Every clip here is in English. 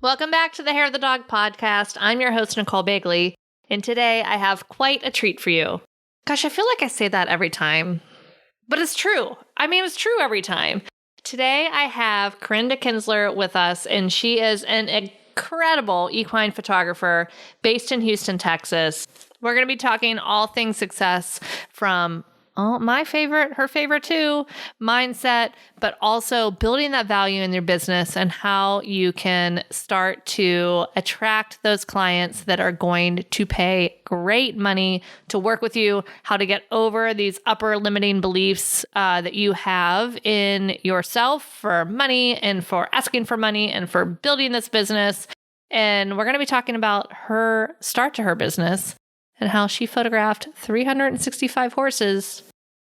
Welcome back to the Hair of the Dog podcast. I'm your host, Nicole Begley, and today I have quite a treat for you. Gosh, I feel like I say that every time, but it's true. I mean, it's true every time. Today I have Karinda Kinsler with us, and she is an incredible equine photographer based in Houston, Texas. We're going to be talking all things success from my favorite, her favorite too, mindset, but also building that value in your business and how you can start to attract those clients that are going to pay great money to work with you, how to get over these upper limiting beliefs that you have in yourself for money and for asking for money and for building this business. And we're going to be talking about her start to her business and how she photographed 365 horses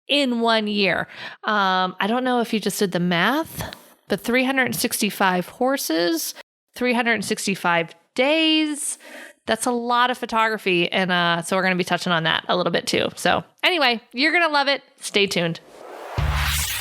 in 1 year. I don't know if you just did the math, but 365 horses, 365 days. That's a lot of photography. And so we're going to be touching on that a little bit too. So anyway, you're going to love it. Stay tuned.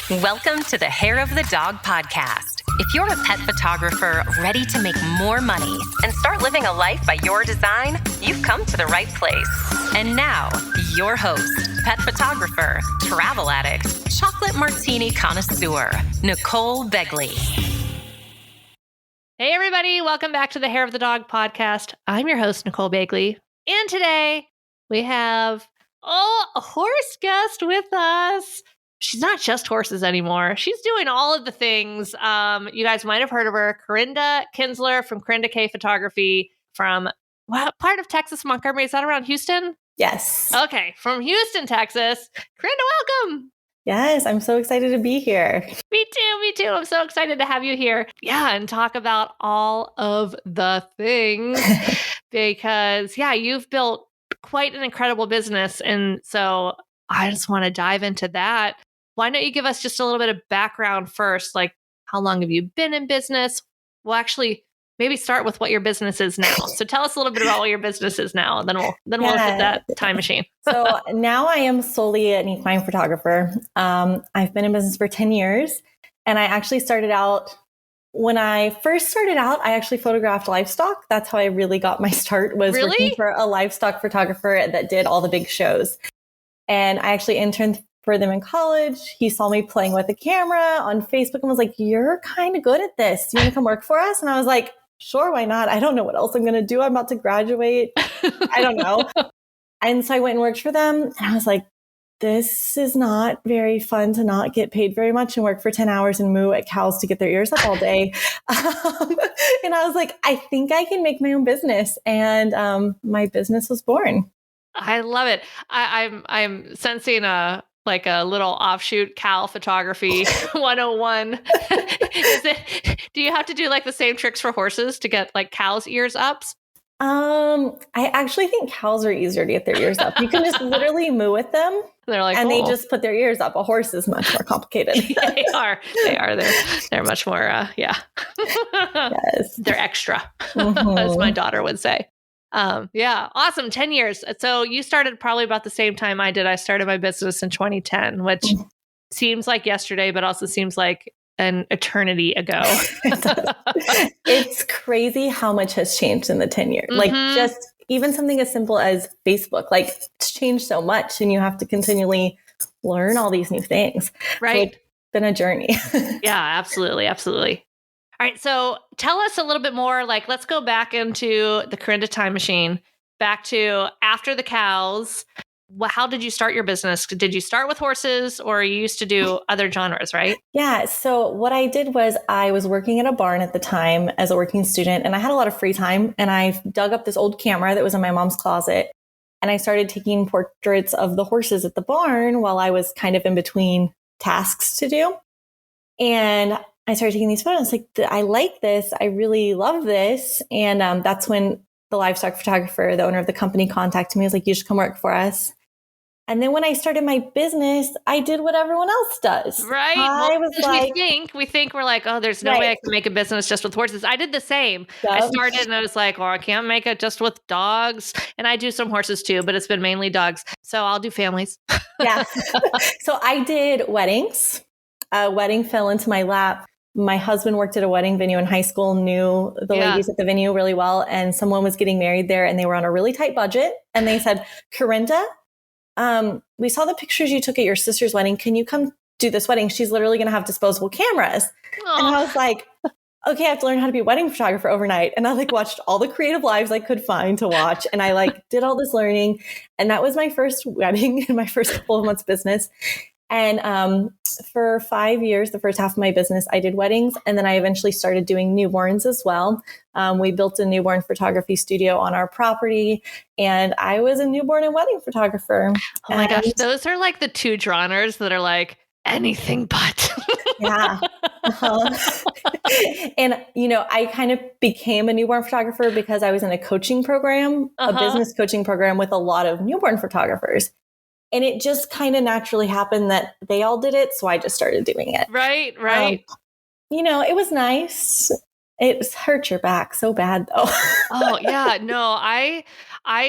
Welcome to the Hair of the Dog podcast. If you're a pet photographer ready to make more money and start living a life by your design, you've come to the right place. And now, your host, pet photographer, travel addict, chocolate martini connoisseur, Nicole Begley. Hey everybody, welcome back to the Hair of the Dog podcast. I'm your host, Nicole Begley. And today we have a horse guest with us. She's not just horses anymore. She's doing all of the things. You guys might have heard of her, Karinda Kinsler from Karinda K Photography from what part of Texas, Montgomery? Is that around Houston? Yes. Okay, from Houston, Texas. Karinda, welcome. Yes, I'm so excited to be here. Me too. I'm so excited to have you here. Yeah, and talk about all of the things because, you've built quite an incredible business. And so I just want to dive into that. Why don't you give us just a little bit of background first? Like, how long have you been in business? Well, actually, maybe start with what your business is now. So tell us a little bit about what your business is now, and then we'll hit that time machine. So now I am solely an equine photographer. I've been in business for 10 years, and I actually started out. When I first started out, I actually photographed livestock. That's how I really got my start. Was working for a livestock photographer that did all the big shows. And I actually interned for them in college. He saw me playing with a camera on Facebook and was like, "You're kind of good at this. Do you want to come work for us?" And I was like, "Sure, why not? I don't know what else I'm going to do. I'm about to graduate. I don't know." And so I went and worked for them. And I was like, this is not very fun to not get paid very much and work for 10 hours and moo at cows to get their ears up all day. And I was like, I think I can make my own business. And my business was born. I love it. I'm sensing a little offshoot cow photography 101. Do you have to do like the same tricks for horses to get like cows' ears up? I actually think cows are easier to get their ears up. You can just literally moo with them. They're like, and they just put their ears up. A horse is much more complicated. They are. They're much more. Yes. They're extra, as my daughter would say. Awesome. 10 years. So you started probably about the same time I did. I started my business in 2010, which seems like yesterday, but also seems like an eternity ago. It's crazy how much has changed in the 10 years. Like just even something as simple as Facebook, like it's changed so much and you have to continually learn all these new things. Right. So it's been a journey. Yeah, absolutely. Absolutely. All right. So tell us a little bit more, like, let's go back into the Karinda time machine, back to after the cows. How did you start your business? Did you start with horses or you used to do other genres, right? Yeah. So what I did was I was working at a barn at the time as a working student and I had a lot of free time and I dug up this old camera that was in my mom's closet and I started taking portraits of the horses at the barn while I was kind of in between tasks to do. And I started taking these photos. Like, I like this. I really love this. And that's when the livestock photographer, the owner of the company, contacted me. He was like, "You should come work for us." And then when I started my business, I did what everyone else does. Right. I was like, we think we're like, oh, there's no way I can make a business just with horses. I did the same. Yep. I started and I was like, well, I can't make it just with dogs. And I do some horses too, but it's been mainly dogs. So I'll do families. Yeah. So I did weddings. A wedding fell into my lap My husband worked at a wedding venue in high school, knew the ladies at the venue really well. And someone was getting married there and they were on a really tight budget. And they said, Karinda, we saw the pictures you took at your sister's wedding. Can you come do this wedding? She's literally going to have disposable cameras. Aww. And I was like, okay, I have to learn how to be a wedding photographer overnight. And I like watched all the creative lives I could find to watch. And I like did all this learning. And that was my first wedding in my first couple of months business. And for 5 years, the first half of my business, I did weddings. And then I eventually started doing newborns as well. We built a newborn photography studio on our property. And I was a newborn and wedding photographer. Oh my gosh, those are like the two genres that are like anything but. Yeah. And, you know, I kind of became a newborn photographer because I was in a coaching program, a business coaching program with a lot of newborn photographers. And it just kind of naturally happened that they all did it. So I just started doing it. Right. You know, it was nice. It hurt your back so bad though. Oh yeah. No, I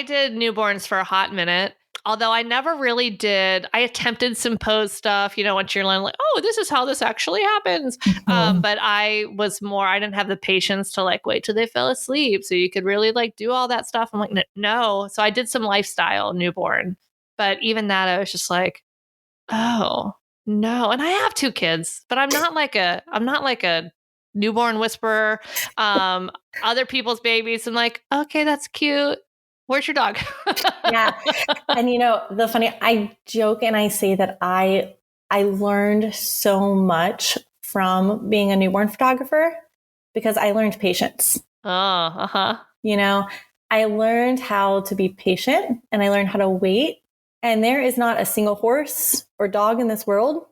did newborns for a hot minute. Although I never really did. I attempted some pose stuff, you know, once you're learning like, oh, this is how this actually happens. But I didn't have the patience to like wait till they fell asleep. So you could really like do all that stuff. I'm like, no. So I did some lifestyle newborn. But even that, I was just like, oh no. And I have 2 kids, but I'm not like a newborn whisperer. Other people's babies. I'm like, okay, that's cute. Where's your dog? Yeah. And you know, I joke and I say that I learned so much from being a newborn photographer because I learned patience. You know, I learned how to be patient and I learned how to wait. And there is not a single horse or dog in this world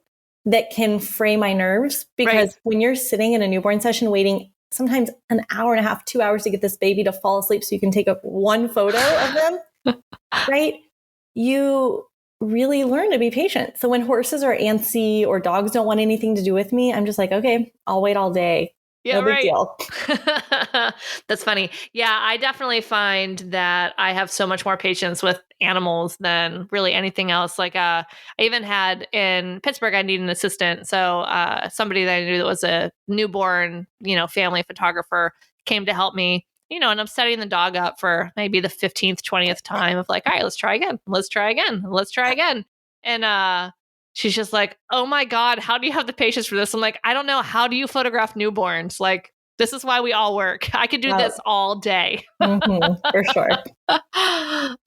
that can fray my nerves because when you're sitting in a newborn session waiting sometimes an hour and a half, 2 hours to get this baby to fall asleep so you can take one photo of them, right? You really learn to be patient. So when horses are antsy or dogs don't want anything to do with me, I'm just like, okay, I'll wait all day. Yeah, no big deal. That's funny. Yeah, I definitely find that I have so much more patience with animals than really anything else. Like I even had in Pittsburgh, I need an assistant. So somebody that I knew that was a newborn, you know, family photographer came to help me, you know, and I'm setting the dog up for maybe the 15th, 20th time of like, all right, let's try again. Let's try again. Let's try again. And she's just like, oh my God, how do you have the patience for this? I'm like, I don't know. How do you photograph newborns? Like, this is why we all work. I could do this all day. For sure.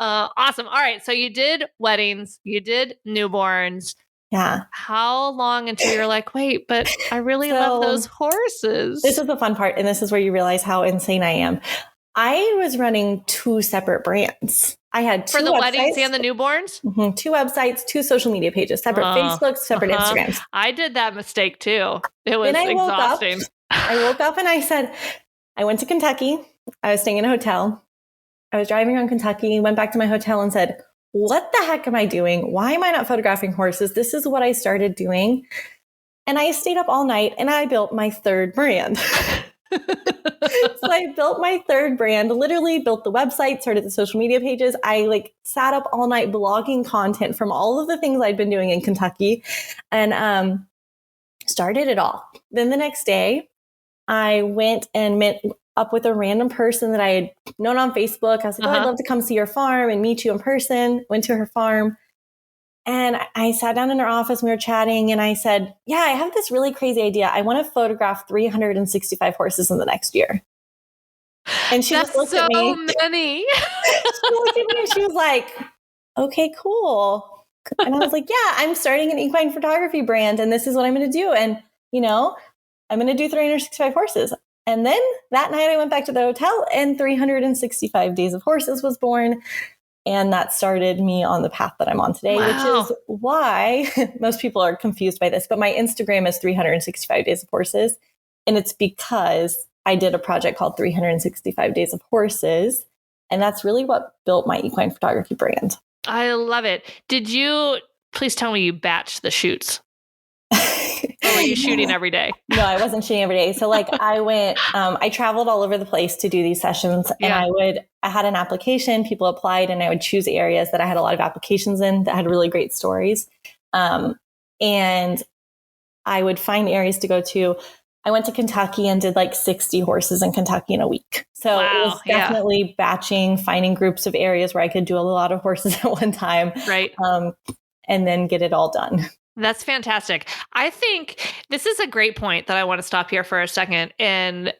Awesome. All right. So you did weddings, you did newborns. Yeah. How long until you're like, wait, but I really love those horses? This is the fun part. And this is where you realize how insane I am. I was running 2 separate brands. I had 2 for the websites, weddings and the newborns? 2 websites, 2 social media pages, separate Facebooks, separate Instagrams. I did that mistake too. It was exhausting. I woke up and I said, I went to Kentucky. I was staying in a hotel. I was driving around Kentucky, went back to my hotel and said, what the heck am I doing? Why am I not photographing horses? This is what I started doing. And I stayed up all night and I built my 3rd brand. So I built my 3rd brand, literally built the website, started the social media pages. I like sat up all night blogging content from all of the things I'd been doing in Kentucky and started it all. Then the next day I went and met up with a random person that I had known on Facebook. I was like, oh, I'd love to come see your farm and meet you in person. Went to her farm. And I sat down in her office, we were chatting, and I said, yeah, I have this really crazy idea. I want to photograph 365 horses in the next year. And she just looked at me. So many. She looked at me and she was like, okay, cool. And I was like, yeah, I'm starting an equine photography brand and this is what I'm going to do. And, you know, I'm going to do 365 horses. And then that night I went back to the hotel and 365 Days of Horses was born. And that started me on the path that I'm on today, which is why most people are confused by this. But my Instagram is 365 Days of Horses. And it's because I did a project called 365 Days of Horses. And that's really what built my equine photography brand. I love it. Did you, please tell me you batched the shoots? Or were you shooting every day? No, I wasn't shooting every day. So like I went, I traveled all over the place to do these sessions and I had an application, people applied and I would choose areas that I had a lot of applications in that had really great stories. And I would find areas to go to. I went to Kentucky and did like 60 horses in Kentucky in a week. So it was definitely batching, finding groups of areas where I could do a lot of horses at one time. Right. And then get it all done. That's fantastic. I think this is a great point that I want to stop here for a second. And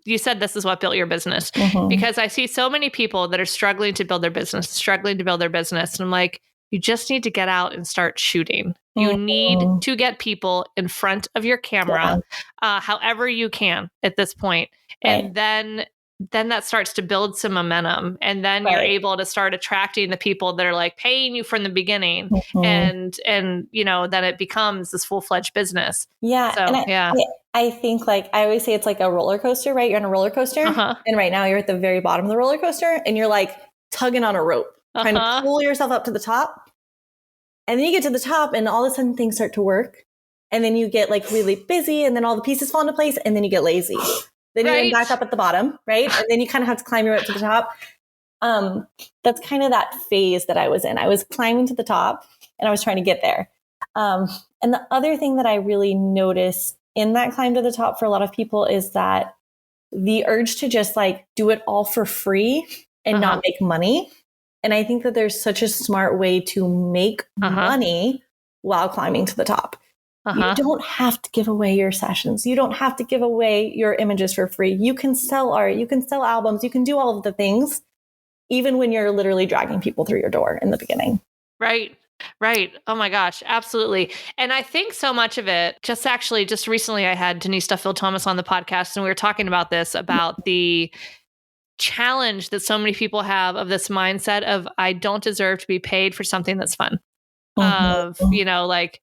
you said this is what built your business, because I see so many people that are struggling to build their business. And I'm like, you just need to get out and start shooting. You need to get people in front of your camera, however you can at this point. And then that starts to build some momentum. And then you're able to start attracting the people that are like paying you from the beginning. And, you know, then it becomes this full-fledged business. Yeah. So, I think like, I always say it's like a roller coaster, right? You're on a roller coaster. And right now you're at the very bottom of the roller coaster and you're like tugging on a rope, trying to pull yourself up to the top. And then you get to the top and all of a sudden things start to work. And then you get like really busy and then all the pieces fall into place and then you get lazy. Then you end back up at the bottom, right? And then you kind of have to climb your way up to the top. That's kind of that phase that I was in. I was climbing to the top and I was trying to get there. And the other thing that I really noticed in that climb to the top for a lot of people is that the urge to just like do it all for free and not make money. And I think that there's such a smart way to make money while climbing to the top. You don't have to give away your sessions. You don't have to give away your images for free. You can sell art. You can sell albums. You can do all of the things, even when you're literally dragging people through your door in the beginning. Right. Oh my gosh. Absolutely. And I think so much of it, just recently I had Denise Duffield Thomas on the podcast and we were talking about this, about the challenge that so many people have of this mindset of, I don't deserve to be paid for something that's fun. Of, you know, like,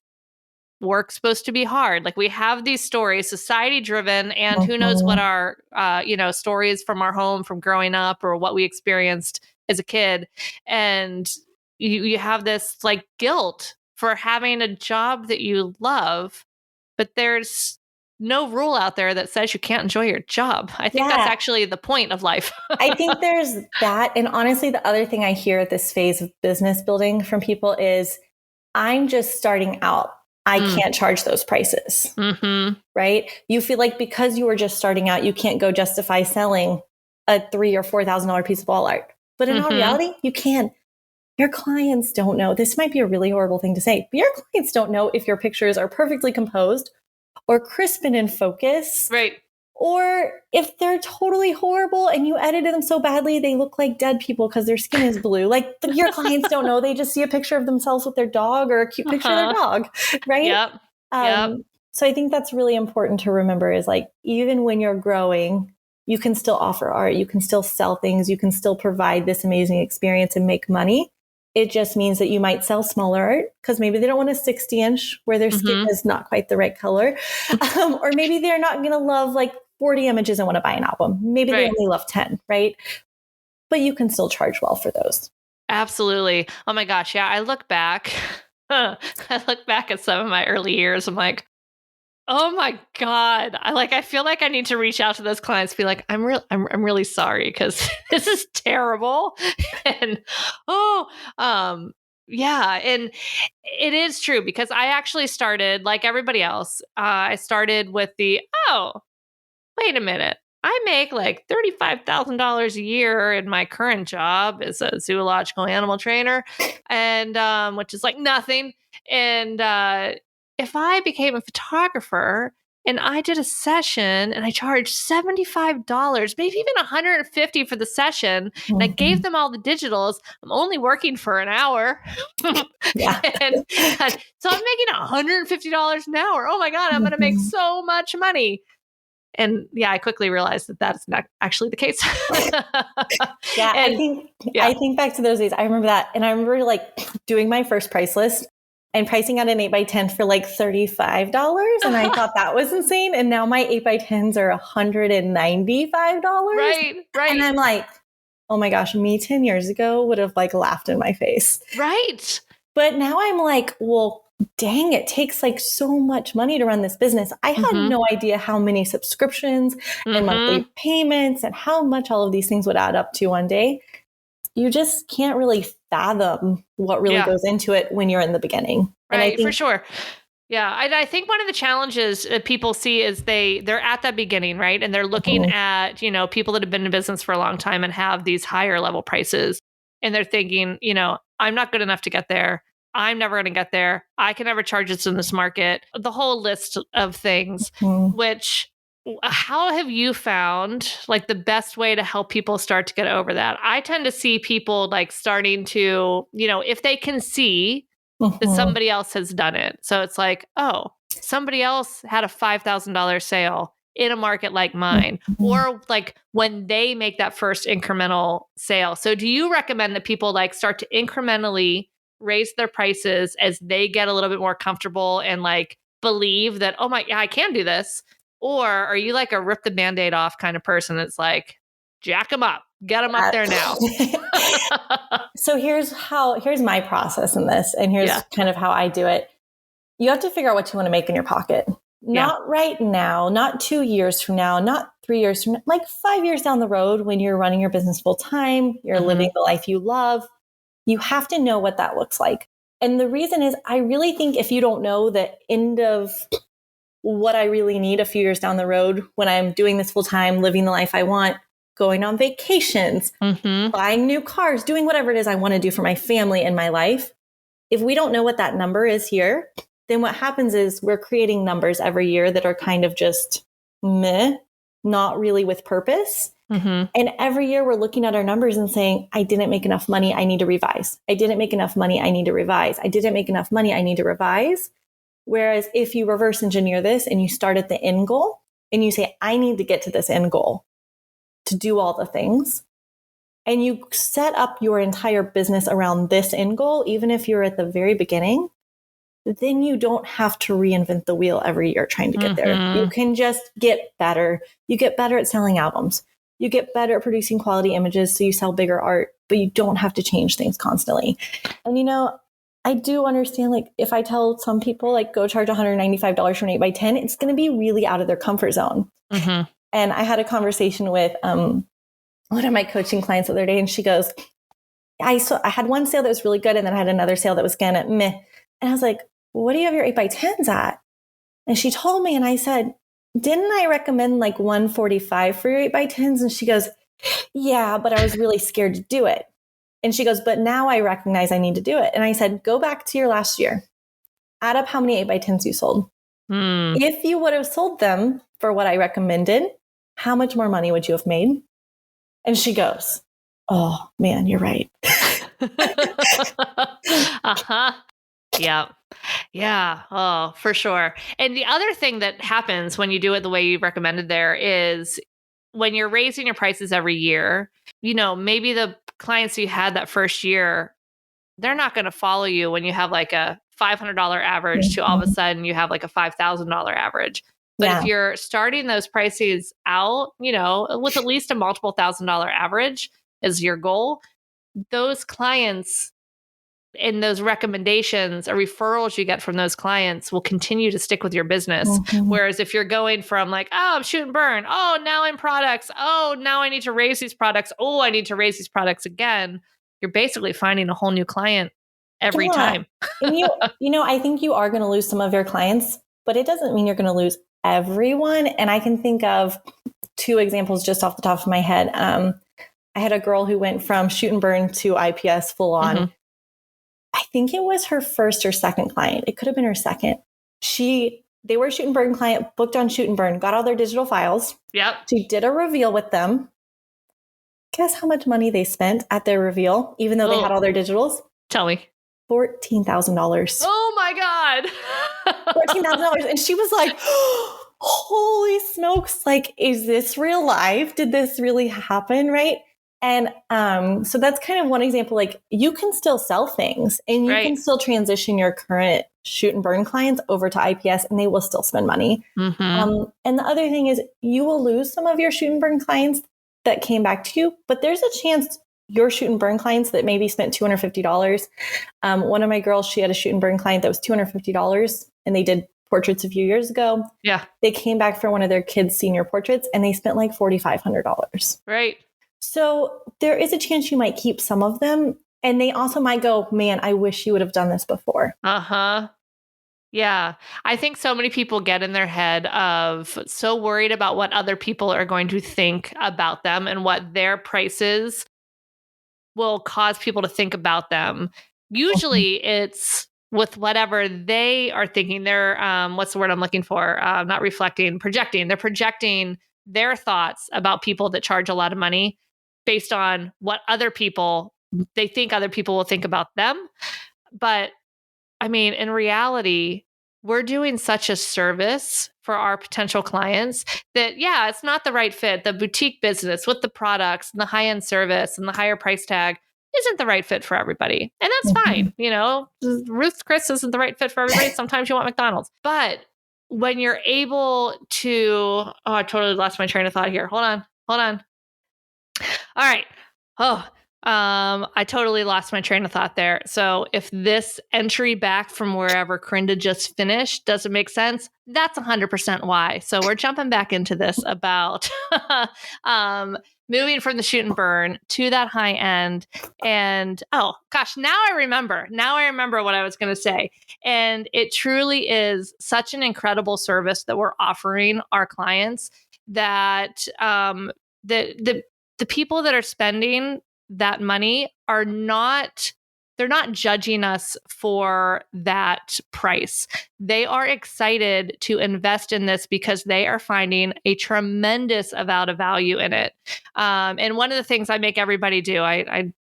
work's supposed to be hard. Like we have these stories, society driven, and who knows what our, you know, stories from our home, from growing up or what we experienced as a kid. And you have this like guilt for having a job that you love, but there's no rule out there that says you can't enjoy your job. I think that's actually the point of life. I think there's that. And honestly, the other thing I hear at this phase of business building from people is, I'm just starting out. I can't charge those prices, right? You feel like because you were just starting out, you can't go justify selling a $3,000 or $4,000 piece of wall art. But in all reality, you can. Your clients don't know. This might be a really horrible thing to say, but your clients don't know if your pictures are perfectly composed or crisp and in focus. Right. Or if they're totally horrible and you edited them so badly, they look like dead people because their skin is blue. Like your clients don't know. They just see a picture of themselves with their dog or a cute picture of their dog. Right. Yep. So I think that's really important to remember is like, even when you're growing, you can still offer art. You can still sell things. You can still provide this amazing experience and make money. It just means that you might sell smaller art because maybe they don't want a 60-inch where their skin is not quite the right color. Or maybe they're not going to love like 40 images and want to buy an album. Maybe they only love 10, right? But you can still charge well for those. Absolutely. Oh my gosh. Yeah. I look back at some of my early years. I'm like, oh my God. I feel like I need to reach out to those clients, be like, I'm really sorry because this is terrible. And yeah. And it is true because I actually started like everybody else. I started with wait a minute. I make like $35,000 a year in my current job as a zoological animal trainer, and which is like nothing. And if I became a photographer and I did a session and I charged $75, maybe even $150 for the session, and I gave them all the digitals, I'm only working for an hour. and so I'm making $150 an hour. Oh my God, I'm going to make so much money. And I quickly realized that that's not actually the case. I think back to those days. I remember that. And I remember like doing my first price list and pricing out an 8x10 for like $35. And I thought that was insane. And now my 8x10s are $195. Right. And I'm like, oh my gosh, me 10 years ago would have like laughed in my face. Right. But now I'm like, well, dang, it takes like so much money to run this business. I had no idea how many subscriptions and monthly payments and how much all of these things would add up to one day. You just can't really fathom what really goes into it when you're in the beginning. Right, for sure. Yeah. I think one of the challenges that people see is they're at that beginning, right? And they're looking at, people that have been in business for a long time and have these higher level prices. And they're thinking, I'm not good enough to get there. I'm never going to get there. I can never charge this in this market. The whole list of things, which how have you found like the best way to help people start to get over that? I tend to see people like starting to, if they can see that somebody else has done it. So it's like, oh, somebody else had a $5,000 sale in a market like mine, or like when they make that first incremental sale. So do you recommend that people like start to incrementally raise their prices as they get a little bit more comfortable and like believe that, oh my, yeah, I can do this? Or are you like a rip the Band-Aid off kind of person that's like, jack them up, get them up there now? So here's my process in this, and here's kind of how I do it. You have to figure out what you want to make in your pocket. Not right now, not 2 years from now, not 3 years from now, like 5 years down the road when you're running your business full time, you're living the life you love. You have to know what that looks like. And the reason is I really think if you don't know the end of what I really need a few years down the road when I'm doing this full time, living the life I want, going on vacations, buying new cars, doing whatever it is I want to do for my family and my life. If we don't know what that number is here, then what happens is we're creating numbers every year that are kind of just meh, not really with purpose. And every year we're looking at our numbers and saying, I didn't make enough money. I need to revise. I didn't make enough money. I need to revise. I didn't make enough money. I need to revise. Whereas if you reverse engineer this and you start at the end goal and you say, I need to get to this end goal to do all the things, and you set up your entire business around this end goal, even if you're at the very beginning, then you don't have to reinvent the wheel every year trying to get there. You can just get better. You get better at selling albums. You get better at producing quality images so you sell bigger art, but you don't have to change things constantly. And I do understand, like, if I tell some people, like, go charge $195 for an 8x10, it's going to be really out of their comfort zone. And I had a conversation with one of my coaching clients the other day, and she goes, I had one sale that was really good, and then I had another sale that was kind of meh. And I was like, what do you have your 8x10s at? And she told me, and I said, didn't I recommend like 145 for your 8x10s? And she goes, yeah, but I was really scared to do it. And she goes, but now I recognize I need to do it. And I said, go back to your last year, add up how many 8x10s you sold. If you would have sold them for what I recommended, how much more money would you have made? And she goes, oh man, you're right. Yeah. Yeah. Oh, for sure. And the other thing that happens when you do it the way you recommended there is when you're raising your prices every year, maybe the clients you had that first year, they're not going to follow you when you have like a $500 average to all of a sudden you have like a $5,000 average. But if you're starting those prices out, with at least a multiple $1,000 average as your goal, those clients and those recommendations or referrals you get from those clients will continue to stick with your business. Whereas if you're going from like, oh, I'm shoot and burn. Oh, now I'm products. Oh, now I need to raise these products. Oh, I need to raise these products again. You're basically finding a whole new client every time. And I think you are going to lose some of your clients, but it doesn't mean you're going to lose everyone. And I can think of 2 examples just off the top of my head. I had a girl who went from shoot and burn to IPS full on. I think it was her first or second client. It could have been her second. They were a shoot and burn client, booked on shoot and burn, got all their digital files. Yep. She did a reveal with them. Guess how much money they spent at their reveal, even though they had all their digitals? Tell me. $14,000. Oh my God. $14,000. And she was like, holy smokes. Like, is this real life? Did this really happen? Right. And so that's kind of one example. Like, you can still sell things and you can still transition your current shoot and burn clients over to IPS and they will still spend money. And the other thing is you will lose some of your shoot and burn clients that came back to you, but there's a chance your shoot and burn clients that maybe spent $250. One of my girls, she had a shoot and burn client that was $250 and they did portraits a few years ago. Yeah. They came back for one of their kids' senior portraits and they spent like $4,500. Right. So there is a chance you might keep some of them. And they also might go, man, I wish you would have done this before. Yeah. I think so many people get in their head of so worried about what other people are going to think about them and what their prices will cause people to think about them. Mhm. Usually it's with whatever they are thinking. They're, what's the word I'm looking for? Not reflecting, projecting. They're projecting their thoughts about people that charge a lot of money based on what they think other people will think about them. But I mean, in reality, we're doing such a service for our potential clients that, yeah, it's not the right fit. The boutique business with the products and the high end service and the higher price tag isn't the right fit for everybody. And that's Mhm. fine. Ruth's Chris isn't the right fit for everybody. Sometimes you want McDonald's. But when you're able to, oh, I totally lost my train of thought here. Hold on. All right. Oh, I totally lost my train of thought there. So if this entry back from wherever Karinda just finished doesn't make sense, that's 100% why. So we're jumping back into this about moving from the shoot and burn to that high end. And oh gosh, now I remember. Now I remember what I was going to say. And it truly is such an incredible service that we're offering our clients that the people that are spending that money they're not judging us for that price. They are excited to invest in this because they are finding a tremendous amount of value in it. And one of the things I make everybody do, I've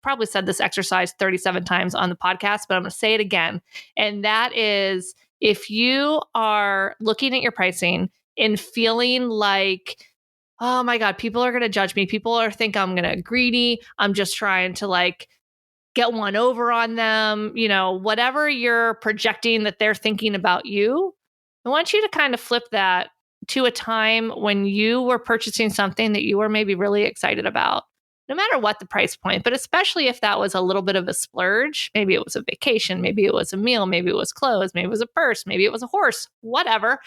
probably said this exercise 37 times on the podcast, but I'm going to say it again. And that is, if you are looking at your pricing and feeling like, oh my God, people are going to judge me. People are think I'm going to greedy. I'm just trying to like get one over on them. Whatever you're projecting that they're thinking about you, I want you to kind of flip that to a time when you were purchasing something that you were maybe really excited about, no matter what the price point, but especially if that was a little bit of a splurge. Maybe it was a vacation, maybe it was a meal, maybe it was clothes, maybe it was a purse, maybe it was a horse, whatever.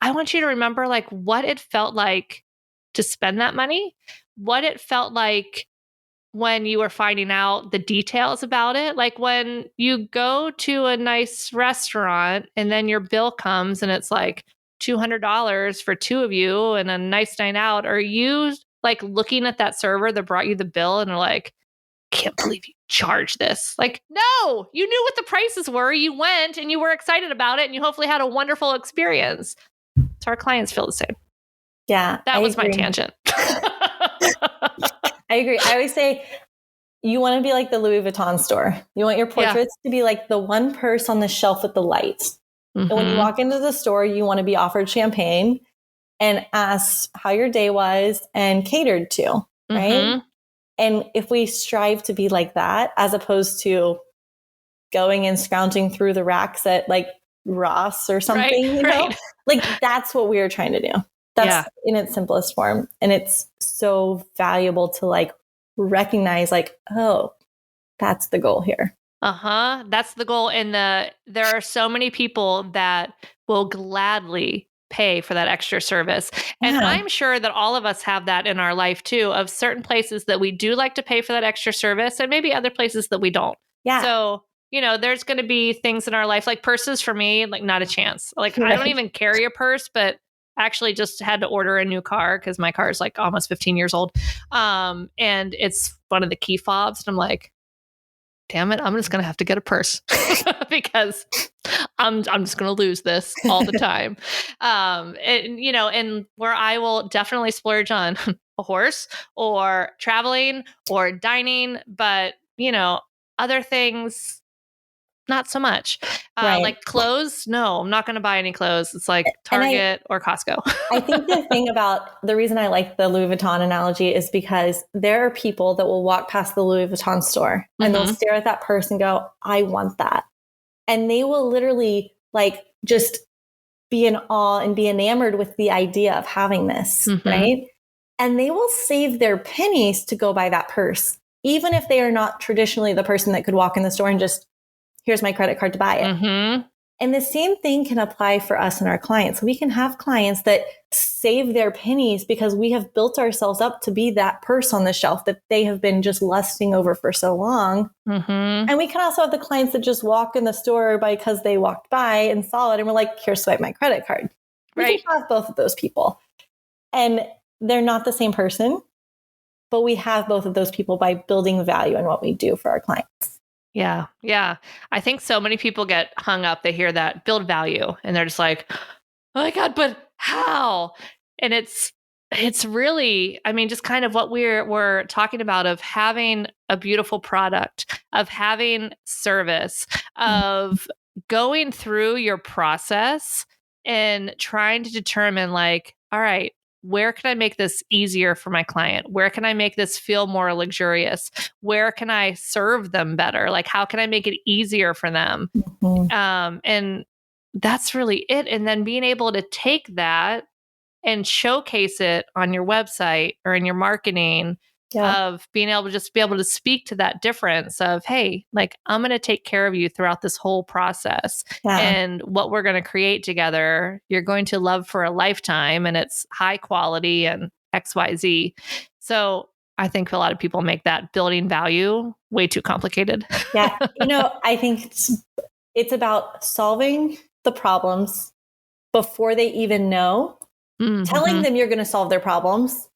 I want you to remember like what it felt like to spend that money, what it felt like when you were finding out the details about it. Like when you go to a nice restaurant and then your bill comes and it's like $200 for two of you and a nice night out. Are you like looking at that server that brought you the bill and are like, can't believe you charged this? Like, no, you knew what the prices were. You went and you were excited about it and you hopefully had a wonderful experience. So our clients feel the same. Yeah, That I was my agree. tangent. I agree. I always say you want to be like the Louis Vuitton store. You want your portraits to be like the one purse on the shelf with the lights. Mm-hmm. And when you walk into the store, you want to be offered champagne and asked how your day was and catered to, right? Mm-hmm. And if we strive to be like that, as opposed to going and scrounging through the racks at like Ross or something, right. like that's what we are trying to do. That's in its simplest form. And it's so valuable to like recognize like, oh, that's the goal here. That's the goal. And there are so many people that will gladly pay for that extra service. And I'm sure that all of us have that in our life too, of certain places that we do like to pay for that extra service and maybe other places that we don't. Yeah. So, there's going to be things in our life like purses for me, like not a chance. Like I don't even carry a purse, but actually just had to order a new car because my car is like almost 15 years old. And it's one of the key fobs. And I'm like, damn it, I'm just going to have to get a purse because I'm just going to lose this all the time. And where I will definitely splurge on a horse or traveling or dining, but, other things, not so much. Right. Like clothes, no, I'm not going to buy any clothes. It's like Target or Costco. I think the thing about the reason I like the Louis Vuitton analogy is because there are people that will walk past the Louis Vuitton store and they'll stare at that purse and go, I want that. And they will literally like just be in awe and be enamored with the idea of having this, right? And they will save their pennies to go buy that purse, even if they are not traditionally the person that could walk in the store and just, here's my credit card to buy it. And the same thing can apply for us and our clients. We can have clients that save their pennies because we have built ourselves up to be that purse on the shelf that they have been just lusting over for so long. And we can also have the clients that just walk in the store because they walked by and saw it and were like, here, swipe my credit card. We can have both of those people. And they're not the same person, but we have both of those people by building value in what we do for our clients. Yeah. Yeah. I think so many people get hung up. They hear that build value and they're just like, oh my God, but how? And it's really, I mean, just kind of what we're talking about of having a beautiful product, of having service, of going through your process and trying to determine like, all right, where can I make this easier for my client? Where can I make this feel more luxurious? Where can I serve them better? Like, how can I make it easier for them? And that's really it. And then being able to take that and showcase it on your website or in your marketing of being able to speak to that difference of, hey, like, I'm going to take care of you throughout this whole process. And what we're going to create together, you're going to love for a lifetime, and it's high quality and XYZ. So I think a lot of people make that building value way too complicated. I think it's about solving the problems before they even know, telling them you're going to solve their problems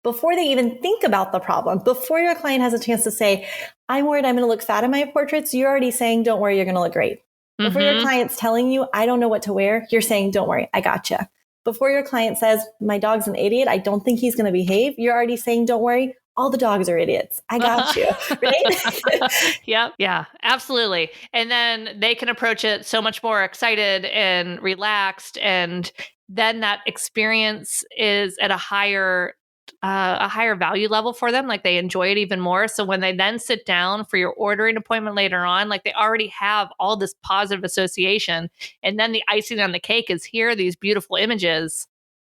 before they even think about the problem, before your client has a chance to say, I'm worried I'm going to look fat in my portraits. You're already saying, don't worry, you're going to look great. Before your client's telling you, I don't know what to wear, you're saying, don't worry, I gotcha. Before your client says, my dog's an idiot, I don't think he's going to behave, you're already saying, don't worry, all the dogs are idiots. I got you. Right? Yep. Yeah, absolutely. And then they can approach it so much more excited and relaxed. And then that experience is at a higher value level for them. Like, they enjoy it even more. So when they then sit down for your ordering appointment later on, like, they already have all this positive association. And then the icing on the cake is here, these beautiful images.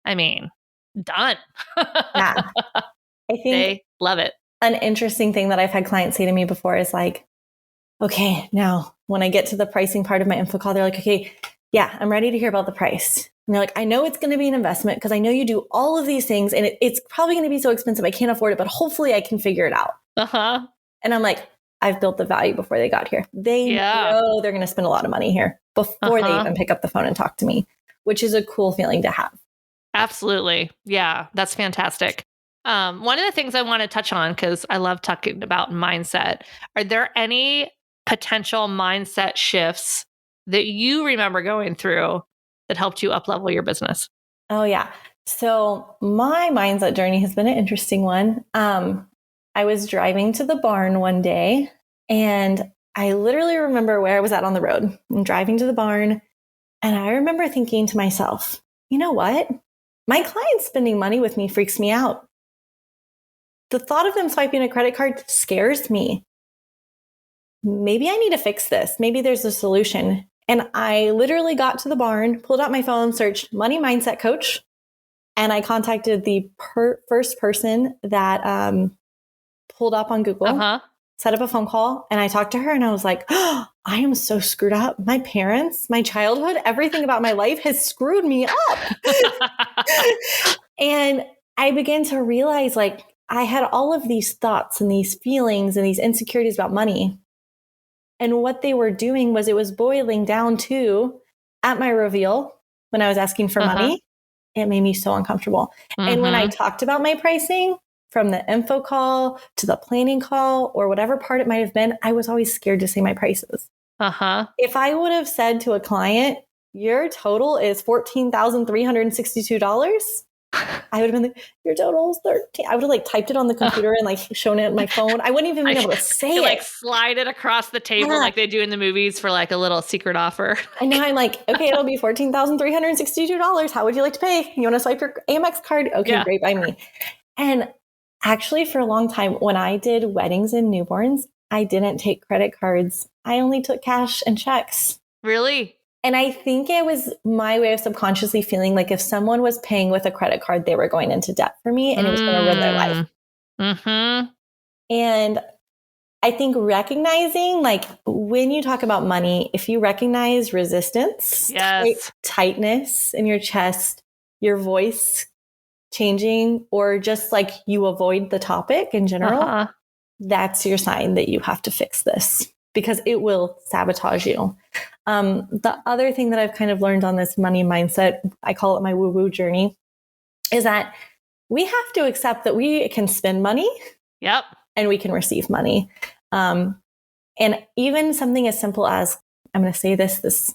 I mean, done. I think they love it. An interesting thing that I've had clients say to me before is like, okay, now when I get to the pricing part of my info call, they're like, okay, yeah, I'm ready to hear about the price. And they're like, I know it's going to be an investment because I know you do all of these things and it's probably going to be so expensive. I can't afford it, but hopefully I can figure it out. And I'm like, I've built the value before they got here. They know they're going to spend a lot of money here before they even pick up the phone and talk to me, which is a cool feeling to have. Absolutely. Yeah, that's fantastic. One of the things I want to touch on, because I love talking about mindset, are there any potential mindset shifts that you remember going through that helped you up-level your business? Oh, yeah. So my mindset journey has been an interesting one. I was driving to the barn one day, and I literally remember where I was at on the road. I'm driving to the barn, and I remember thinking to myself, you know what? My clients spending money with me freaks me out. The thought of them swiping a credit card scares me. Maybe I need to fix this. Maybe there's a solution. And I literally got to the barn, pulled out my phone, searched money mindset coach, and I contacted the first person that pulled up on Google, set up a phone call, and I talked to her, and I was like, oh, I am so screwed up. My parents, my childhood, everything about my life has screwed me up. And I began to realize, like, I had all of these thoughts and these feelings and these insecurities about money. And what they were doing was, it was boiling down to, at my reveal, when I was asking for money, it made me so uncomfortable. And when I talked about my pricing, from the info call to the planning call or whatever part it might have been, I was always scared to say my prices. If I would have said to a client, your total is $14,362, I would have been like, your total is 13. I would have like typed it on the computer and like shown it on my phone. I wouldn't even be able to say it. Like slide it across the table like they do in the movies for like a little secret offer. And now I'm like, okay, it'll be $14,362. How would you like to pay? You want to swipe your Amex card? Okay, great by me. And actually, for a long time, when I did weddings and newborns, I didn't take credit cards. I only took cash and checks. Really? And I think it was my way of subconsciously feeling like if someone was paying with a credit card, they were going into debt for me and it was going to ruin their life. And I think recognizing, like, when you talk about money, if you recognize resistance, Yes. tightness in your chest, your voice changing, or just like you avoid the topic in general, that's your sign that you have to fix this because it will sabotage you. The other thing that I've kind of learned on this money mindset, I call it my woo-woo journey, is that we have to accept that we can spend money. Yep. And we can receive money. And even something as simple as, I'm going to say this,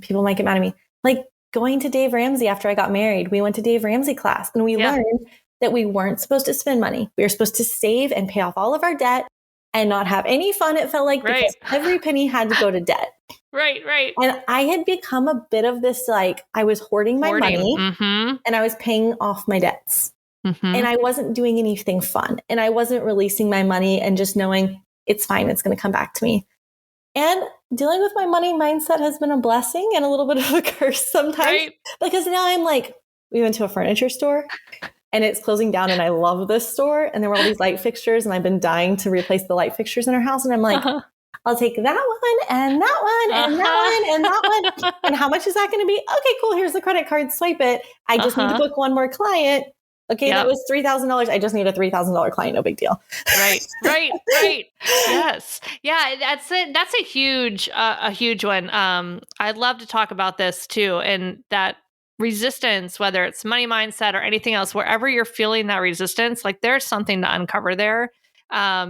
people might get mad at me, like going to Dave Ramsey after I got married. We went to Dave Ramsey class and we learned that we weren't supposed to spend money. We were supposed to save and pay off all of our debt and not have any fun, it felt like, because every penny had to go to debt. Right. And I had become a bit of this, like, I was hoarding my money and I was paying off my debts. And I wasn't doing anything fun. And I wasn't releasing my money and just knowing it's fine. It's going to come back to me. And dealing with my money mindset has been a blessing and a little bit of a curse sometimes. Because now I'm like, we went to a furniture store and it's closing down and I love this store. And there were all these light fixtures and I've been dying to replace the light fixtures in our house. And I'm like, I'll take that one and that one and that one and that one. And how much is that going to be? Okay, cool. Here's the credit card. Swipe it. I just need to book one more client. Okay, that was $3,000. I just need a $3,000 client. No big deal. Right. Yes. Yeah, that's it. That's a huge one. I'd love to talk about this too. And that resistance, whether it's money mindset or anything else, wherever you're feeling that resistance, like there's something to uncover there,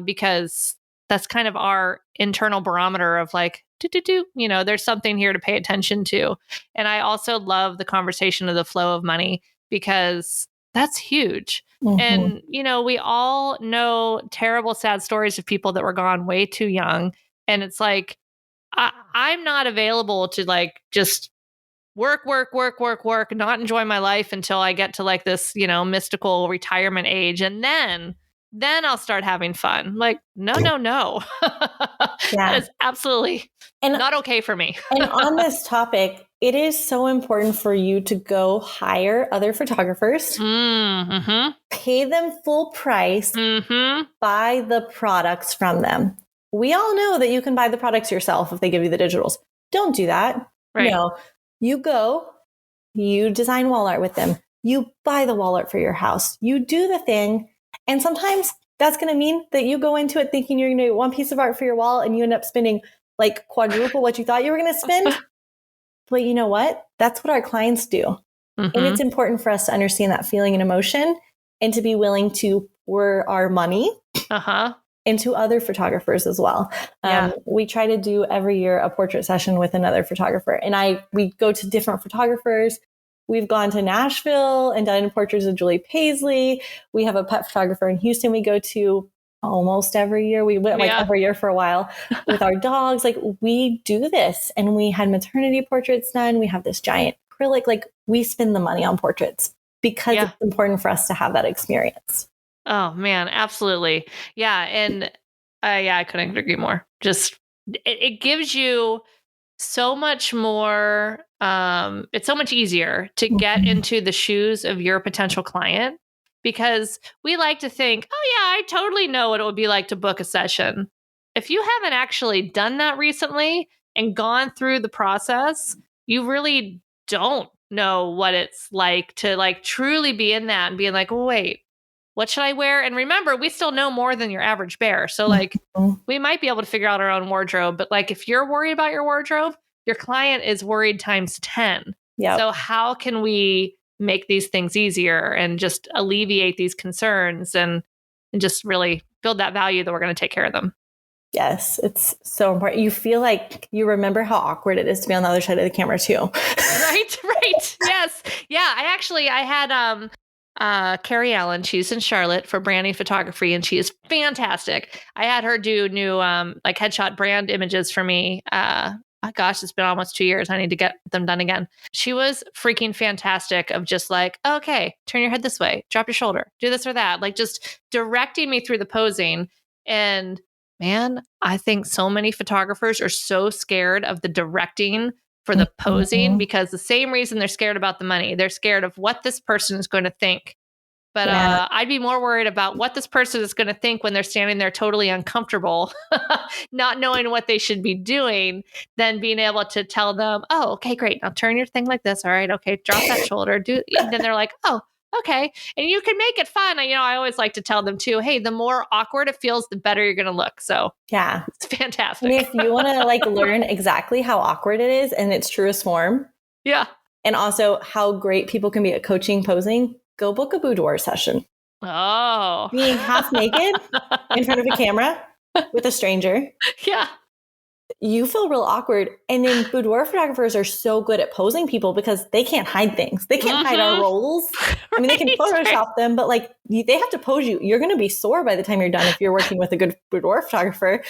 because that's kind of our internal barometer of like, there's something here to pay attention to. And I also love the conversation of the flow of money because that's huge. And, we all know terrible, sad stories of people that were gone way too young. And it's like, I'm not available to like just work, not enjoy my life until I get to like this, mystical retirement age. And then I'll start having fun. Like, no. That is absolutely not okay for me. And on this topic, it is so important for you to go hire other photographers, pay them full price, buy the products from them. We all know that you can buy the products yourself if they give you the digitals. Don't do that. Right. No, you go, you design wall art with them. You buy the wall art for your house. You do the thing. And sometimes that's going to mean that you go into it thinking you're going to get one piece of art for your wall and you end up spending like quadruple what you thought you were going to spend. But you know what? That's what our clients do. And it's important for us to understand that feeling and emotion and to be willing to pour our money into other photographers as well. We try to do every year a portrait session with another photographer. And we go to different photographers. We've gone to Nashville and done portraits of Julie Paisley. We have a pet photographer in Houston we go to almost every year. We went like every year for a while with our dogs. Like we do this, and we had maternity portraits done. We have this giant acrylic. Like we spend the money on portraits because it's important for us to have that experience. Oh man, absolutely. Yeah. And I couldn't agree more. Just, it gives you so much more, it's so much easier to get into the shoes of your potential client, because we like to think, oh yeah, I totally know what it would be like to book a session. If you haven't actually done that recently and gone through the process, you really don't know what it's like to like truly be in that and being like, oh, wait, what should I wear? And remember, we still know more than your average bear. So like we might be able to figure out our own wardrobe, but like if you're worried about your wardrobe, your client is worried times 10. Yeah. So how can we make these things easier and just alleviate these concerns and just really build that value that we're going to take care of them? Yes, it's so important. You feel like you remember how awkward it is to be on the other side of the camera too. Right. Yes. Yeah. I had Carrie Allen. She's in Charlotte for branding photography, and she is fantastic. I had her do new like headshot brand images for me. Gosh, it's been almost 2 years. I need to get them done again. She was freaking fantastic of just like, okay, turn your head this way, drop your shoulder, do this or that. Like just directing me through the posing. And man, I think so many photographers are so scared of the directing for the posing because the same reason they're scared about the money, they're scared of what this person is going to think But I'd be more worried about what this person is going to think when they're standing there totally uncomfortable, not knowing what they should be doing, than being able to tell them, oh, okay, great. Now turn your thing like this. All right. Okay. Drop that shoulder. And then they're like, oh, okay. And you can make it fun. I always like to tell them too, hey, the more awkward it feels, the better you're going to look. So yeah, it's fantastic. And if you want to learn exactly how awkward it is in its truest form. Yeah. And also how great people can be at coaching posing, go book a boudoir session. Oh. Being half naked in front of a camera with a stranger. Yeah. You feel real awkward. And then boudoir photographers are so good at posing people because they can't hide things. They can't hide our roles. I mean, they can Photoshop them, but they have to pose you. You're going to be sore by the time you're done if you're working with a good boudoir photographer,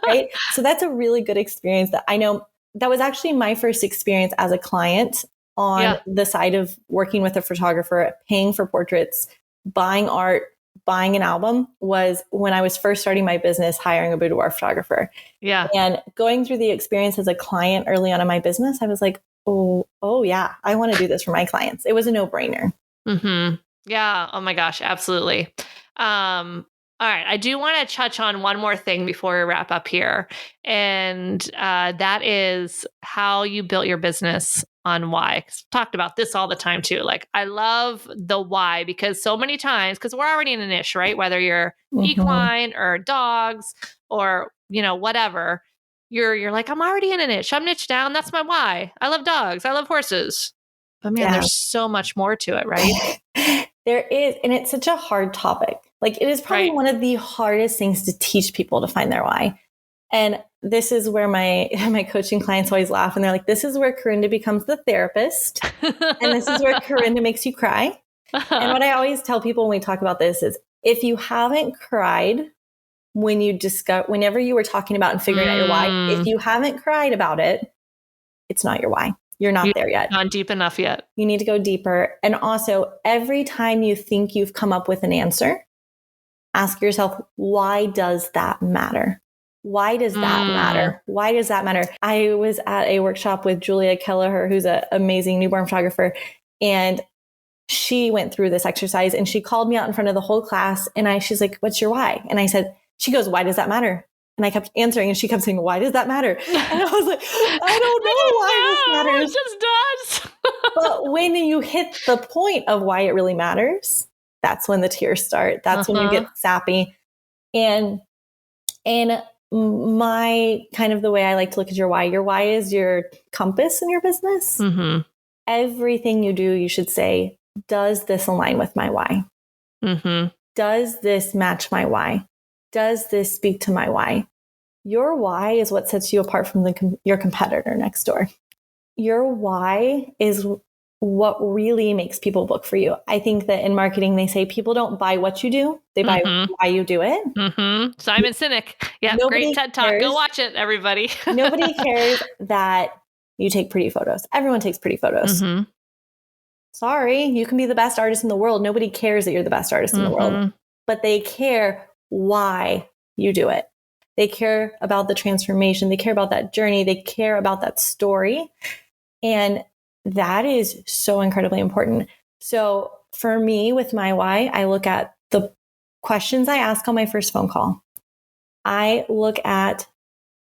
right? So that's a really good experience that I know that was actually my first experience as a client on the side of working with a photographer, paying for portraits, buying art, buying an album, was when I was first starting my business, hiring a boudoir photographer. Yeah. And going through the experience as a client early on in my business, I was like, oh yeah, I want to do this for my clients. It was a no-brainer. Mm-hmm. Yeah. Oh my gosh. Absolutely. All right. I do want to touch on one more thing before we wrap up here. And that is how you built your business on why. 'Cause I've talked about this all the time too. I love the why, because so many times, because we're already in a niche, right? Whether you're equine or dogs or, whatever, you're like, I'm already in a niche. I'm niche down. That's my why. I love dogs. I love horses. But man, there's so much more to it, right? There is. And it's such a hard topic. It is probably one of the hardest things to teach people to find their why. And this is where my coaching clients always laugh, and they're like, this is where Karinda becomes the therapist. And this is where Karinda makes you cry. And what I always tell people when we talk about this is, if you haven't cried whenever you were talking about and figuring out your why, if you haven't cried about it, it's not your why. You're not there yet. Not deep enough yet. You need to go deeper. And also, every time you think you've come up with an answer, ask yourself, why does that matter? Why does that matter? Why does that matter? I was at a workshop with Julia Kelleher, who's an amazing newborn photographer, and she went through this exercise, and she called me out in front of the whole class, and she's like, what's your why? And I said, she goes, why does that matter? And I kept answering, and she kept saying, why does that matter? And I was like, I don't know why this matters. It just does. But when you hit the point of why it really matters, that's when the tears start. That's when you get sappy. And my kind of the way I like to look at your why is your compass in your business. Mm-hmm. Everything you do, you should say, does this align with my why? Mm-hmm. Does this match my why? Does this speak to my why? Your why is what sets you apart from your competitor next door. Your why is what really makes people book for you. I think that in marketing, they say people don't buy what you do. They buy why you do it. Mm-hmm. Simon Sinek. Yeah, great TED Talk. Go watch it, everybody. Nobody cares that you take pretty photos. Everyone takes pretty photos. Mm-hmm. Sorry, you can be the best artist in the world. Nobody cares that you're the best artist in the world. But they care why you do it. They care about the transformation. They care about that journey. They care about that story. And that is so incredibly important. So for me, with my why, I look at the questions I ask on my first phone call. I look at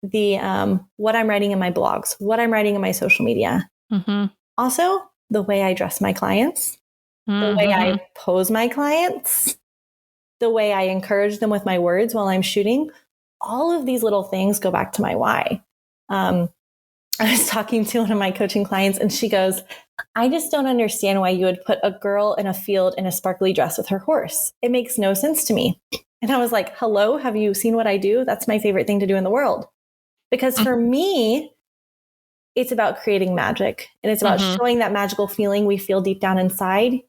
the what I'm writing in my blogs, what I'm writing in my social media. Mm-hmm. Also, the way I dress my clients, the way I pose my clients, the way I encourage them with my words while I'm shooting. All of these little things go back to my why. I was talking to one of my coaching clients, and she goes, I just don't understand why you would put a girl in a field in a sparkly dress with her horse. It makes no sense to me. And I was like, hello, have you seen what I do? That's my favorite thing to do in the world. Because for me, it's about creating magic, and it's about showing that magical feeling we feel deep down inside,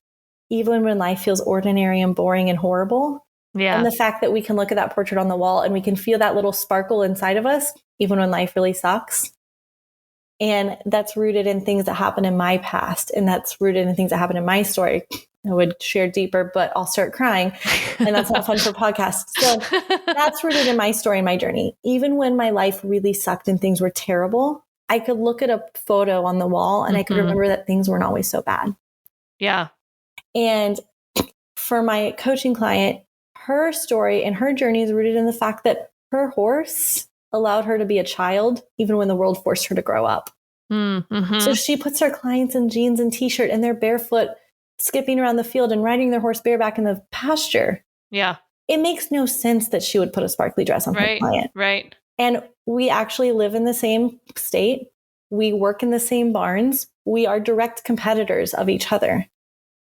even when life feels ordinary and boring and horrible. Yeah. And the fact that we can look at that portrait on the wall and we can feel that little sparkle inside of us, even when life really sucks. And that's rooted in things that happened in my past. And that's rooted in things that happened in my story. I would share deeper, but I'll start crying. And that's not fun for podcasts. So that's rooted in my story and my journey. Even when my life really sucked and things were terrible, I could look at a photo on the wall and I could remember that things weren't always so bad. Yeah. And for my coaching client, her story and her journey is rooted in the fact that her horse allowed her to be a child, even when the world forced her to grow up. Mm-hmm. So she puts her clients in jeans and t-shirt and they're barefoot, skipping around the field and riding their horse bareback in the pasture. Yeah. It makes no sense that she would put a sparkly dress on her client. Right. And we actually live in the same state. We work in the same barns. We are direct competitors of each other.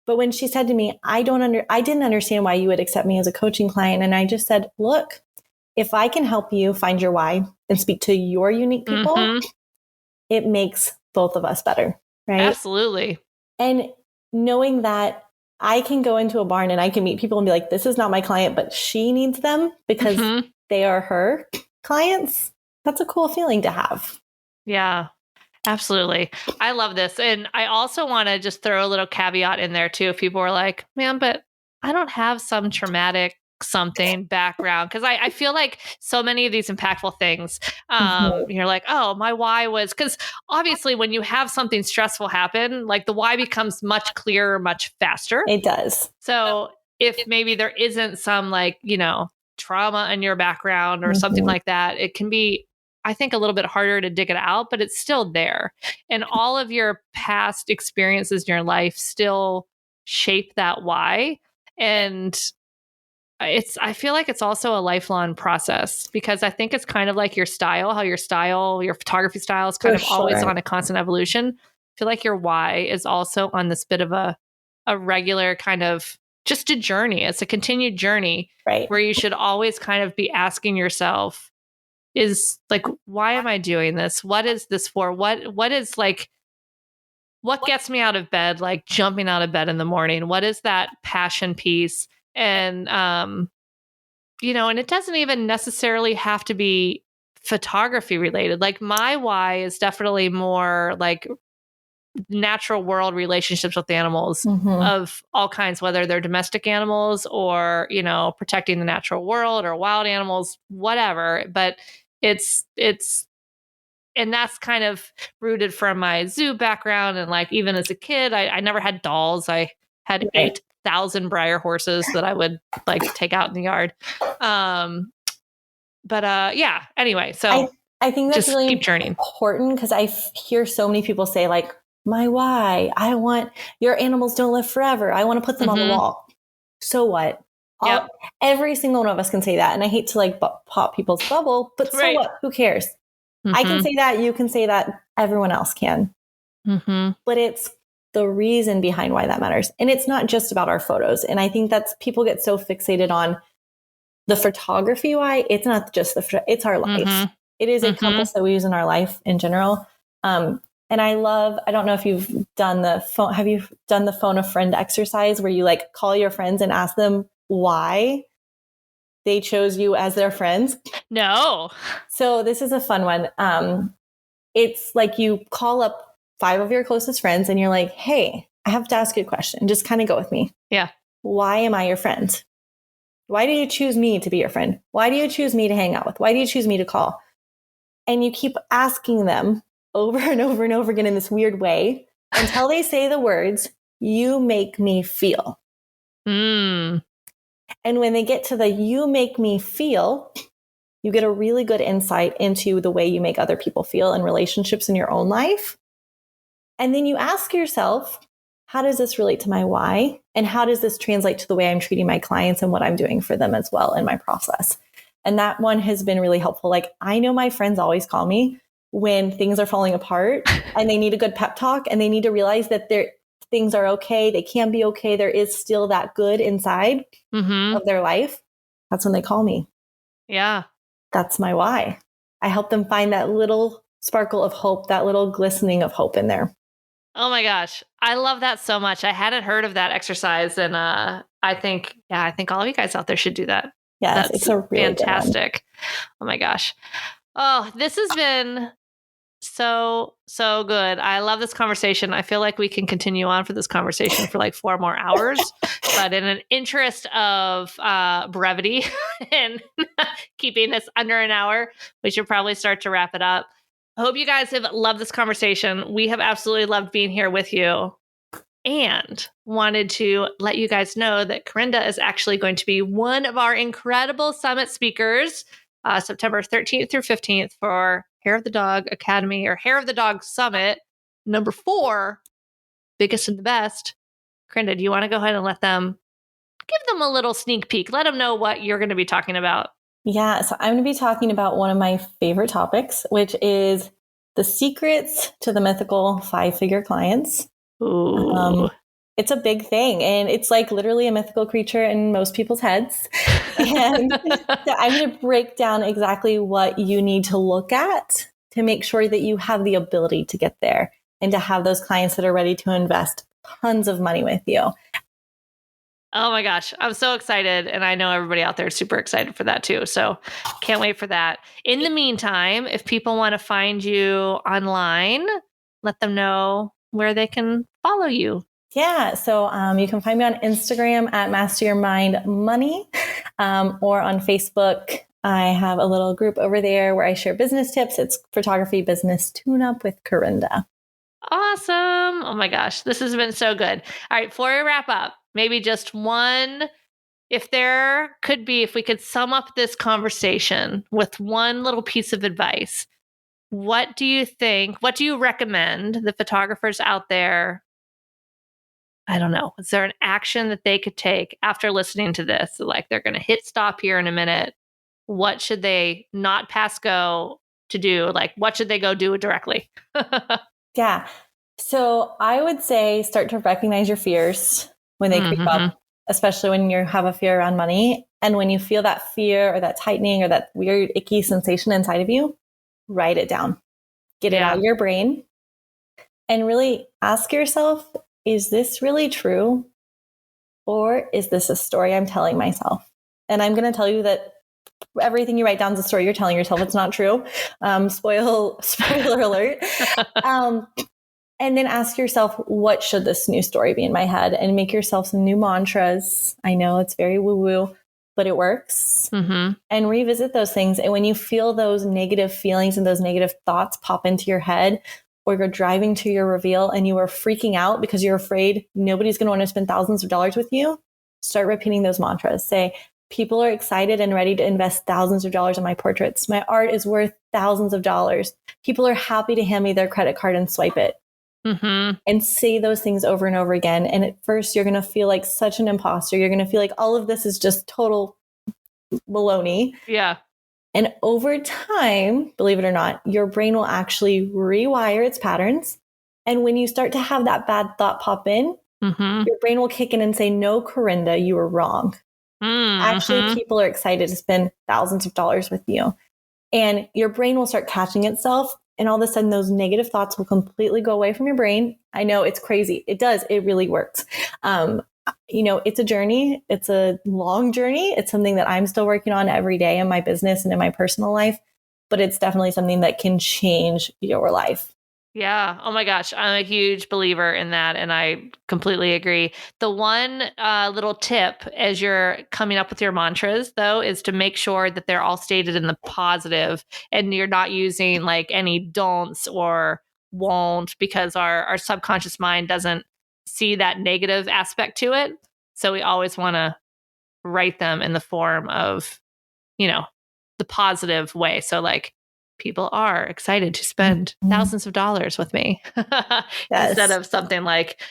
But when she said to me, I didn't understand why you would accept me as a coaching client. And I just said, look, if I can help you find your why and speak to your unique people, it makes both of us better. Right? Absolutely. And knowing that I can go into a barn and I can meet people and be like, this is not my client, but she needs them because they are her clients. That's a cool feeling to have. Yeah, absolutely. I love this. And I also want to just throw a little caveat in there too. If people are like, man, but I don't have some traumatic something background. Cause I feel like so many of these impactful things, you're like, oh, my why was, cause obviously when you have something stressful happen, like the why becomes much clearer, much faster. It does. So if maybe there isn't some like, trauma in your background or something like that, it can be, I think, a little bit harder to dig it out, but it's still there. And all of your past experiences in your life still shape that why. And I feel like it's also a lifelong process because I think it's kind of like your style, how your photography style is kind of always on a constant evolution. I feel like your why is also on this bit of a regular kind of just a journey. It's a continued journey, right? Where you should always kind of be asking yourself, is like, why am I doing this? What is this for? What is like, what gets me out of bed, like jumping out of bed in the morning? What is that passion piece? And, and it doesn't even necessarily have to be photography related. Like my why is definitely more like natural world relationships with animals of all kinds, whether they're domestic animals or, protecting the natural world or wild animals, whatever. But it's, and that's kind of rooted from my zoo background. And like, even as a kid, I never had dolls. I had 8,000 Breyer horses that I would like take out in the yard. Yeah, anyway, so I think that's just really keep journeying. Important because I hear so many people say like, my why, I want your animals don't live forever. I want to put them on the wall. So what? Every single one of us can say that. And I hate to like pop people's bubble, but so what? Who cares? I can say that. You can say that. Everyone else can. But it's the reason behind why that matters. And it's not just about our photos. And I think that's people get so fixated on the photography why. It's not just it's our life. It is a compass that we use in our life in general. And I don't know if you've done have you done the phone a friend exercise where you like call your friends and ask them why they chose you as their friends? No. So this is a fun one. It's like you call up 5 of your closest friends and you're like, hey, I have to ask you a question. Just kind of go with me. Yeah. Why am I your friend? Why do you choose me to be your friend? Why do you choose me to hang out with? Why do you choose me to call? And you keep asking them over and over and over again in this weird way until they say the words, you make me feel. And when they get to the you make me feel, you get a really good insight into the way you make other people feel in relationships in your own life. And then you ask yourself, how does this relate to my why? And how does this translate to the way I'm treating my clients and what I'm doing for them as well in my process? And that one has been really helpful. Like I know my friends always call me when things are falling apart and they need a good pep talk and they need to realize that things are okay. They can be okay. There is still that good inside of their life. That's when they call me. Yeah. That's my why. I help them find that little sparkle of hope, that little glistening of hope in there. Oh my gosh. I love that so much. I hadn't heard of that exercise. And I think all of you guys out there should do that. Yes, it's a really fantastic. Oh my gosh. Oh, this has been so good. I love this conversation. I feel like we can continue on for this conversation for like 4 more hours, but in an interest of brevity and keeping this under an hour, we should probably start to wrap it up. I hope you guys have loved this conversation. We have absolutely loved being here with you. and wanted to let you guys know that Karinda is actually going to be one of our incredible summit speakers September 13th through 15th for Hair of the Dog Academy or Hair of the Dog Summit, number 4, biggest and the best. Karinda, do you want to go ahead and give them a little sneak peek? Let them know what you're going to be talking about. Yeah, so I'm going to be talking about one of my favorite topics, which is the secrets to the mythical 5-figure clients. Ooh. It's a big thing, and it's like literally a mythical creature in most people's heads. And so I'm going to break down exactly what you need to look at to make sure that you have the ability to get there and to have those clients that are ready to invest tons of money with you. Oh my gosh, I'm so excited. And I know everybody out there is super excited for that too. So can't wait for that. In the meantime, if people want to find you online, let them know where they can follow you. Yeah, so you can find me on Instagram at Master Your Mind Money or on Facebook. I have a little group over there where I share business tips. It's Photography Business Tune-Up with Karinda. Awesome. Oh my gosh, this has been so good. All right, before we wrap up, maybe just one, if we could sum up this conversation with one little piece of advice, what do you recommend the photographers out there? I don't know. Is there an action that they could take after listening to this? Like they're going to hit stop here in a minute. What should they not pass go to do? Like what should they go do directly? Yeah. So I would say start to recognize your fears when they creep up, especially when you have a fear around money. And when you feel that fear or that tightening or that weird icky sensation inside of you, write it down, get it out of your brain, and really ask yourself, is this really true? Or is this a story I'm telling myself? And I'm going to tell you that everything you write down is a story you're telling yourself. It's not true. Spoiler alert. And then ask yourself, what should this new story be in my head? And make yourself some new mantras. I know it's very woo-woo, but it works. And revisit those things. And when you feel those negative feelings and those negative thoughts pop into your head, or you're driving to your reveal and you are freaking out because you're afraid nobody's going to want to spend thousands of dollars with you, start repeating those mantras. Say, people are excited and ready to invest thousands of dollars in my portraits. My art is worth thousands of dollars. People are happy to hand me their credit card and swipe it. And say those things over and over again. And at first, you're going to feel like such an imposter. You're going to feel like all of this is just total baloney. Yeah. And over time, believe it or not, your brain will actually rewire its patterns. And when you start to have that bad thought pop in, your brain will kick in and say, no, Karinda, you were wrong. Actually, people are excited to spend thousands of dollars with you. And your brain will start catching itself. And all of a sudden, those negative thoughts will completely go away from your brain. I know it's crazy. It does. It really works. It's a journey. It's a long journey. It's something that I'm still working on every day in my business and in my personal life. But it's definitely something that can change your life. Yeah. Oh my gosh. I'm a huge believer in that. And I completely agree. The one little tip as you're coming up with your mantras, though, is to make sure that they're all stated in the positive and you're not using like any don'ts or won't, because our subconscious mind doesn't see that negative aspect to it. So we always want to write them in the form of, the positive way. So like, people are excited to spend thousands of dollars with me instead of something like,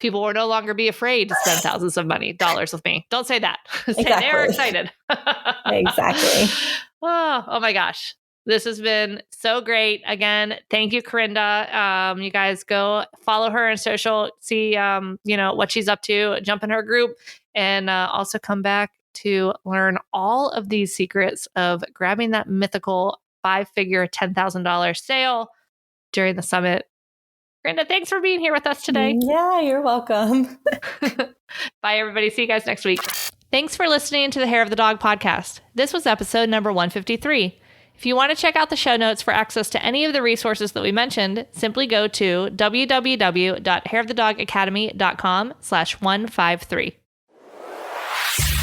people will no longer be afraid to spend thousands of dollars with me. Don't say that. Say they're excited. Exactly. Oh my gosh. This has been so great. Again, thank you, Karinda. You guys go follow her on social, see, what she's up to, jump in her group, and also come back to learn all of these secrets of grabbing that mythical 5-figure $10,000 sale during the summit. Karinda, thanks for being here with us today. Yeah, you're welcome. Bye, everybody. See you guys next week. Thanks for listening to the Hair of the Dog podcast. This was episode number 153. If you want to check out the show notes for access to any of the resources that we mentioned, simply go to www.hairofthedogacademy.com/153.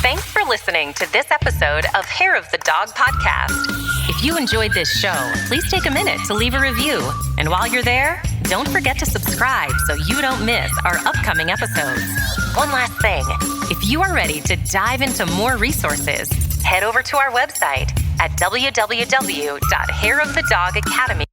Thanks for listening to this episode of Hair of the Dog podcast. If you enjoyed this show, please take a minute to leave a review. And while you're there, don't forget to subscribe so you don't miss our upcoming episodes. One last thing, if you are ready to dive into more resources, head over to our website at www.hairofthedogacademy.com